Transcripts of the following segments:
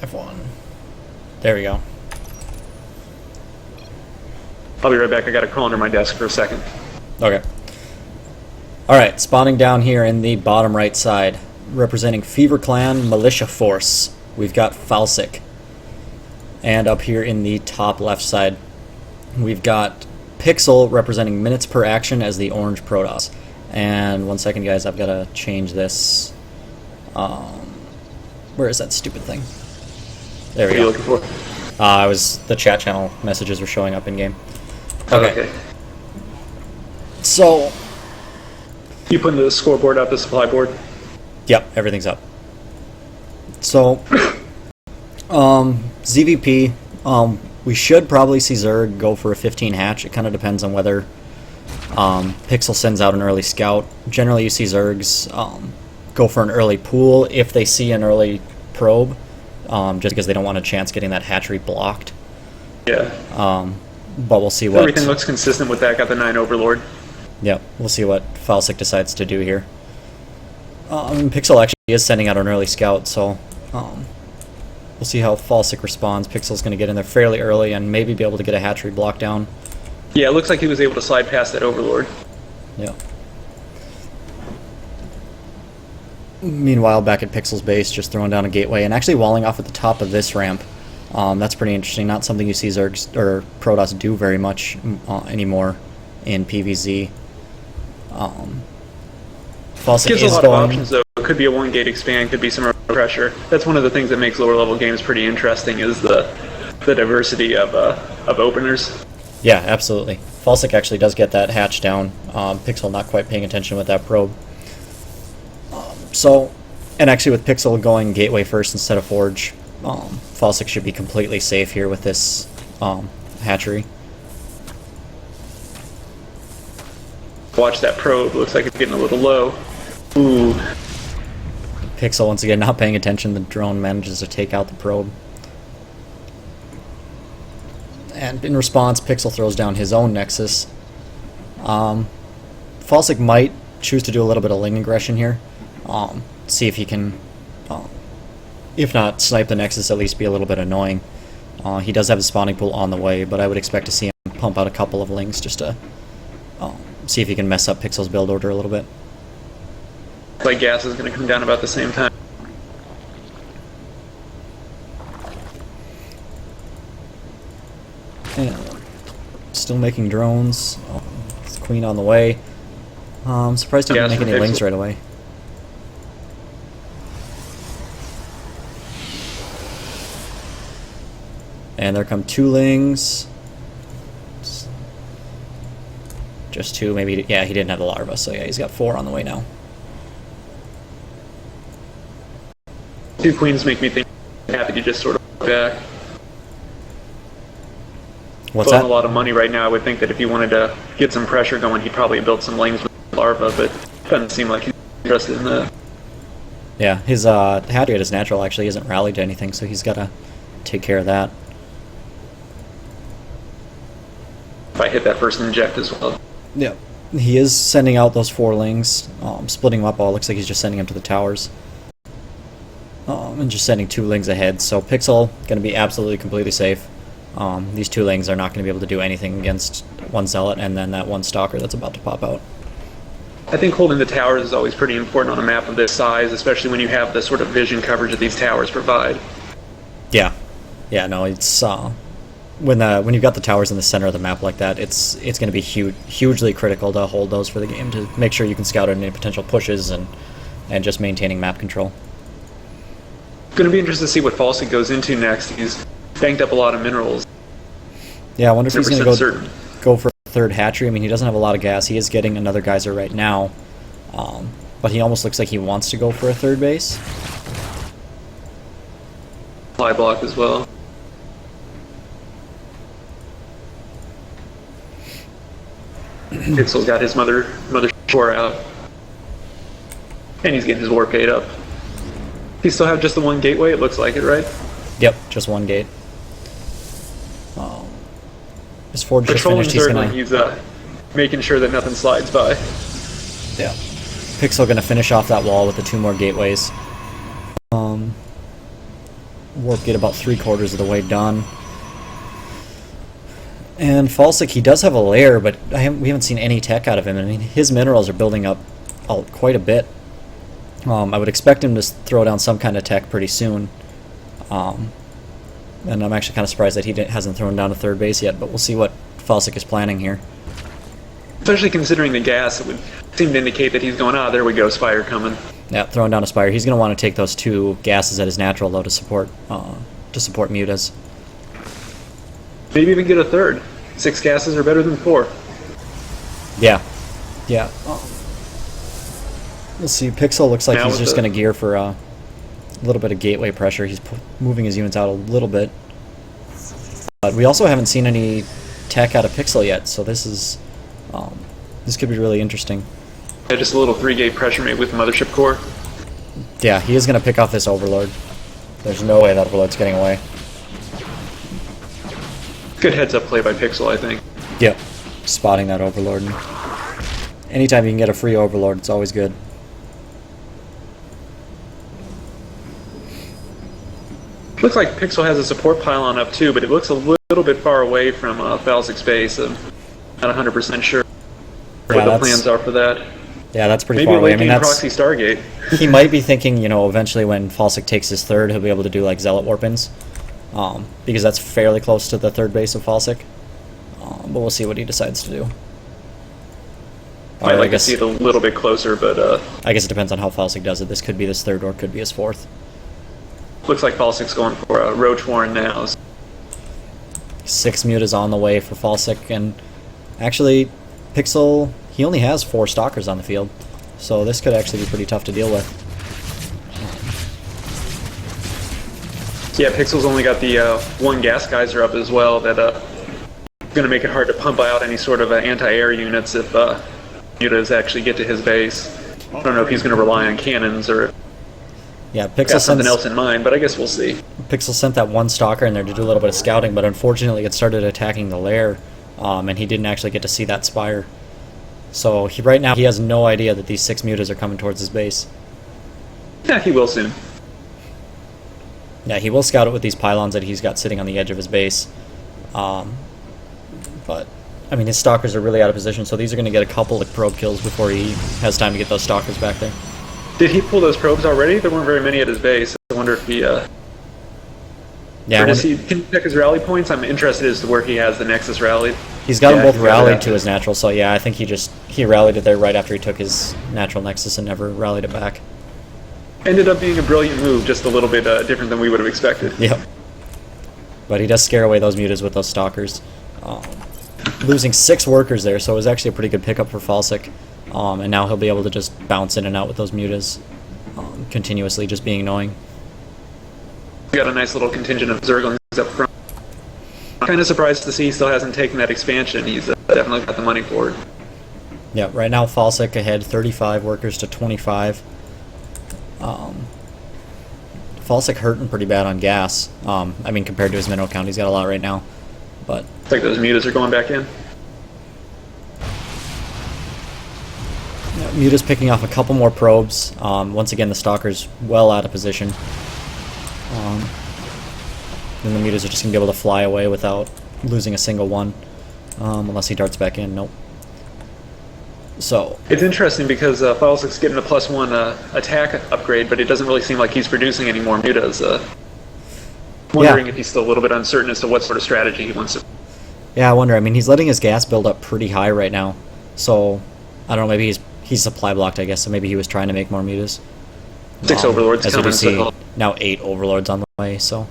F1. There we go. I'll be right back. I gotta crawl under my desk for a second. Okay. Alright, spawning down here in the bottom right side, representing Fever Clan Militia Force, we've got Falsic. And up here in the top left side, we've got Pixel representing minutes per action as the orange Protoss. And one second, guys, I've got to change this. Where is that stupid thing? There we go. What are you looking for? The chat channel messages were showing up in game. Okay. So, You putting the scoreboard up, the supply board? yep, everything's up. So, ZVP, we should probably see Zerg go for a 15 hatch. It kind of depends on whether Pixel sends out an early scout. Generally, you see Zergs go for an early pool if they see an early probe, just because they don't want a chance getting that hatchery blocked. Yeah. But we'll see what... Everything looks consistent with that. Got the 9 Overlord. Yep, we'll see what Falsic decides to do here. Pixel actually is sending out an early scout, so we'll see how Falsic responds. Pixel's going to get in there fairly early and maybe be able to get a hatchery block down. Yeah, it looks like he was able to slide past that Overlord. Yeah. Meanwhile, back at Pixel's base, just throwing down a gateway and actually walling off at the top of this ramp. That's pretty interesting. Not something you see Zergs or Protoss do very much anymore in PvZ. Falsic Gives a is lot going... of options, though. It could be a 1-gate expand, could be some pressure. That's one of the things that makes lower level games pretty interesting, is the diversity of openers. Yeah, absolutely. Falsic actually does get that hatch down. Pixel not quite paying attention with that probe. And actually with Pixel going gateway first instead of Forge, Falsic should be completely safe here with this hatchery. Watch that probe. Looks like it's getting a little low. Ooh. Pixel once again not paying attention. The drone manages to take out the probe. And in response, Pixel throws down his own Nexus. Falsic might choose to do a little bit of Ling aggression here. See if he can, if not snipe the Nexus, at least be a little bit annoying. He does have a spawning pool on the way, but I would expect to see him pump out a couple of Lings just to see if he can mess up Pixel's build order a little bit. Like gas is going to come down about the same time. And still making drones. It's Queen on the way. I'm surprised he didn't make any Lings right away. And there come 2 Lings. Just 2, maybe. Yeah, he didn't have the larva, so yeah, he's got 4 on the way now. 2 queens make me think happy to just sort of back. What's Blowing that? a lot of money right now. I would think that if he wanted to get some pressure going, he'd probably build some lanes with larva, but it doesn't seem like he's interested in that. Yeah, his hatchery at his natural actually isn't rallied to anything, so he's got to take care of that. If I hit that first inject as well. Yeah, he is sending out those 4 Lings, splitting them up. All looks like he's just sending them to the towers, and just sending 2 Lings ahead. So Pixel going to be absolutely completely safe. These 2 Lings are not going to be able to do anything against 1 Zealot and then that 1 Stalker that's about to pop out. I think holding the towers is always pretty important on a map of this size, especially when you have the sort of vision coverage that these towers provide. Yeah, no, it's when you've got the towers in the center of the map like that, it's going to be hugely critical to hold those for the game to make sure you can scout any potential pushes and just maintaining map control. Going to be interested to see what Falsic goes into next. He's banked up a lot of minerals. Yeah, I wonder if he's going to go for a 3rd hatchery. I mean, he doesn't have a lot of gas. He is getting another geyser right now, but he almost looks like he wants to go for a 3rd base. Fly block as well. Pixel's got his mother shore out. And he's getting his warp gate up. He still have just the 1 gateway, it looks like it, right? Yep, just 1 gate. His Forge just finished, he's gonna... He's making sure that nothing slides by. Yeah. Pixel gonna finish off that wall with the 2 more gateways. Warp Gate about 3/4 of the way done. And Falsic, he does have a lair, but we haven't seen any tech out of him. I mean, his minerals are building up quite a bit. I would expect him to throw down some kind of tech pretty soon. And I'm actually kind of surprised that he hasn't thrown down a third base yet, but we'll see what Falsic is planning here. Especially considering the gas, it would seem to indicate that he's going, there we go, Spire coming. Yeah, throwing down a Spire. He's going to want to take those 2 gases at his natural, though, to support mutas. Maybe even get a third. 6 gases are better than 4. Yeah. Yeah. We'll see. Pixel looks like Now he's just going to gear for a little bit of gateway pressure. He's moving his units out a little bit. But we also haven't seen any tech out of Pixel yet, so this could be really interesting. Yeah, just a little 3-gate pressure mate with Mothership Core. Yeah, he is going to pick off this Overlord. There's no way that Overlord's getting away. Good heads-up play by Pixel, I think. Yep. Spotting that Overlord. And anytime you can get a free Overlord, it's always good. Looks like Pixel has a support pylon up too, but it looks a little bit far away from Falsic's base. I'm not 100% sure what the plans are for that. Yeah, that's pretty Maybe far away. Maybe proxy Stargate. He might be thinking, eventually when Falsic takes his third, he'll be able to do like Zealot Warpins. Because that's fairly close to the third base of Falsic. But we'll see what he decides to do. I'd like to see it a little bit closer, but... I guess it depends on how Falsic does it. This could be his third or could be his fourth. Looks like Falsic's going for a Roach Warren now. 6 mutas on the way for Falsic, and actually, Pixel, he only has 4 Stalkers on the field, so this could actually be pretty tough to deal with. Yeah, Pixel's only got the 1 gas geyser up as well, that going to make it hard to pump out any sort of anti-air units if mutas actually get to his base. I don't know if he's going to rely on cannons or... Yeah, Pixel got something else in mind, but I guess we'll see. Pixel sent that 1 Stalker in there to do a little bit of scouting, but unfortunately it started attacking the lair, and he didn't actually get to see that Spire. So right now he has no idea that these 6 mutas are coming towards his base. Yeah, he will soon. Yeah, he will scout it with these pylons that he's got sitting on the edge of his base. But, I mean, his Stalkers are really out of position, so these are going to get a couple of probe kills before he has time to get those Stalkers back there. Did he pull those probes already? There weren't very many at his base. I wonder if he... Yeah, can he check his rally points? I'm interested as to where he has the Nexus rallied. He's got them both rallied to his natural, so yeah, I think he rallied it there right after he took his natural Nexus and never rallied it back. Ended up being a brilliant move, just a little bit different than we would have expected. Yep. But he does scare away those mutas with those Stalkers. Losing 6 workers there, so it was actually a pretty good pickup for Falsic. And now he'll be able to just bounce in and out with those mutas continuously, just being annoying. We got a nice little contingent of Zerglings up front. Kind of surprised to see he still hasn't taken that expansion. He's definitely got the money for it. Yeah, right now Falsic ahead 35 workers to 25. Falsic hurting pretty bad on gas. I mean, compared to his mineral count, he's got a lot right now. But it's like those mutas are going back in. Yeah, Muta's picking off a couple more probes. Once again, the Stalker's well out of position. Then the Mutas are just going to be able to fly away without losing a single one. Unless he darts back in. Nope. So it's interesting because Falsic's getting a +1 attack upgrade, but it doesn't really seem like he's producing any more mutas. Wondering if he's still a little bit uncertain as to what sort of strategy he wants to. Yeah, I wonder. I mean, he's letting his gas build up pretty high right now, so I don't know. Maybe he's supply blocked, I guess. So maybe he was trying to make more mutas. 6 overlords as coming. You can see, now 8 overlords on the way. So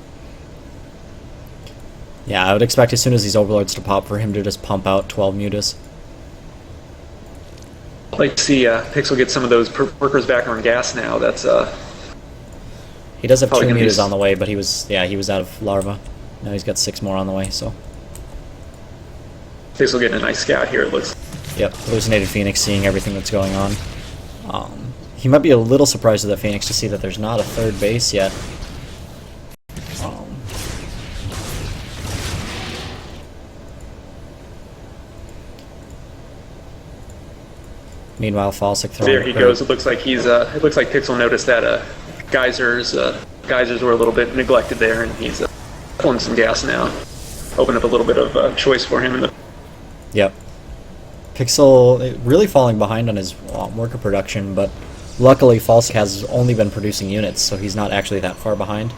yeah, I would expect as soon as these overlords to pop for him to just pump out 12 mutas. I'd like to see Pixel get some of those workers back on gas now. That's he does have 2 mutas on the way, but he was out of larva. Now he's got 6 more on the way. So Pixel getting a nice scout here. It looks. Yep, Hallucinated Phoenix seeing everything that's going on. He might be a little surprised with that Phoenix to see that there's not a third base yet. Meanwhile, Falsic throwing. There he goes. It looks like he's. It looks like Pixel noticed that geysers geysers were a little bit neglected there, and he's pulling some gas now. Open up a little bit of choice for him in the. Yep. Pixel really falling behind on his worker production, but luckily Falsic has only been producing units, so he's not actually that far behind.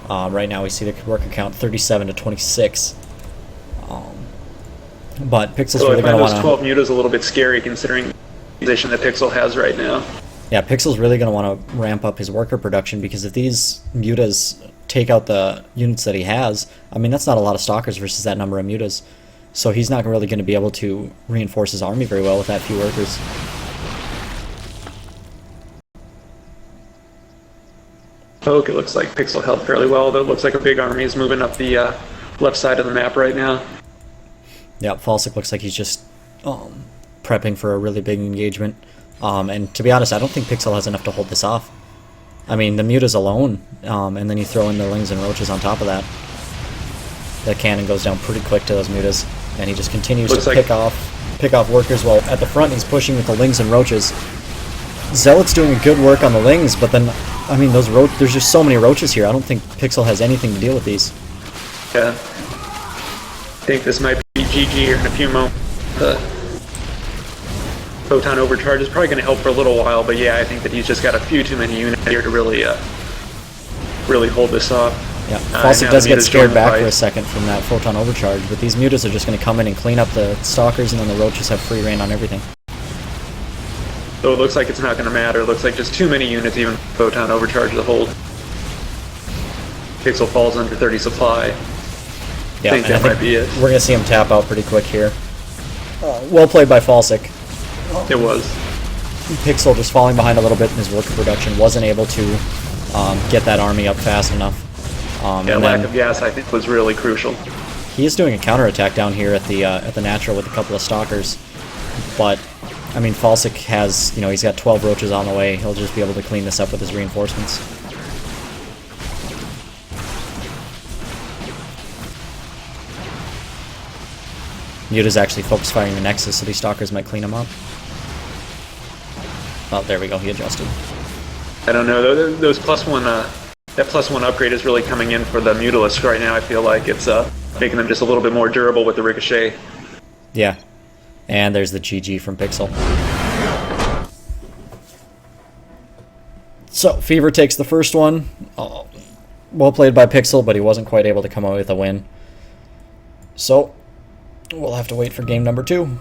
Right now we see the worker count 37 to 26. But Pixel's So really I going find to those want 12 mutas a little bit scary considering the position that Pixel has right now. Yeah, Pixel's really going to want to ramp up his worker production, because if these mutas take out the units that he has, I mean, that's not a lot of stalkers versus that number of mutas. So he's not really going to be able to reinforce his army very well with that few workers. Poke, it looks like Pixel held fairly well, though it looks like a big army is moving up the left side of the map right now. Yeah, Falsic looks like he's just prepping for a really big engagement. And to be honest, I don't think Pixel has enough to hold this off. I mean, the mutas alone, and then you throw in the lings and roaches on top of that. The cannon goes down pretty quick to those mutas, and he just continues to pick off workers while at the front he's pushing with the lings and roaches. Zealot's doing good work on the lings, but then, I mean, there's just so many roaches here. I don't think Pixel has anything to deal with these. Yeah. I think this might be GG here in a few moments. The photon overcharge is probably going to help for a little while, but yeah, I think that he's just got a few too many units here to really hold this off. Yeah, Falsic does get scared back for a second from that photon overcharge, but these mutas are just going to come in and clean up the stalkers, and then the roaches have free reign on everything. So it looks like it's not going to matter. It looks like just too many units, even photon overcharge to hold. Pixel falls under 30 supply. Yeah, I think that might be it. We're going to see him tap out pretty quick here. Well played by Falsic. It was. Pixel just falling behind a little bit in his worker production, wasn't able to get that army up fast enough. Yeah, lack of gas, I think, was really crucial. He is doing a counterattack down here at the natural with a couple of stalkers, but I mean, Falsic has, he's got 12 roaches on the way. He'll just be able to clean this up with his reinforcements. Muta's actually focus firing the Nexus, so these stalkers might clean him up. Oh, there we go. He adjusted. I don't know. Those +1, that +1 upgrade is really coming in for the Mutalisk right now. I feel like it's making them just a little bit more durable with the ricochet. Yeah. And there's the GG from Pixel. So, Fever takes the first one. Well played by Pixel, but he wasn't quite able to come away with a win. So, we'll have to wait for game number 2.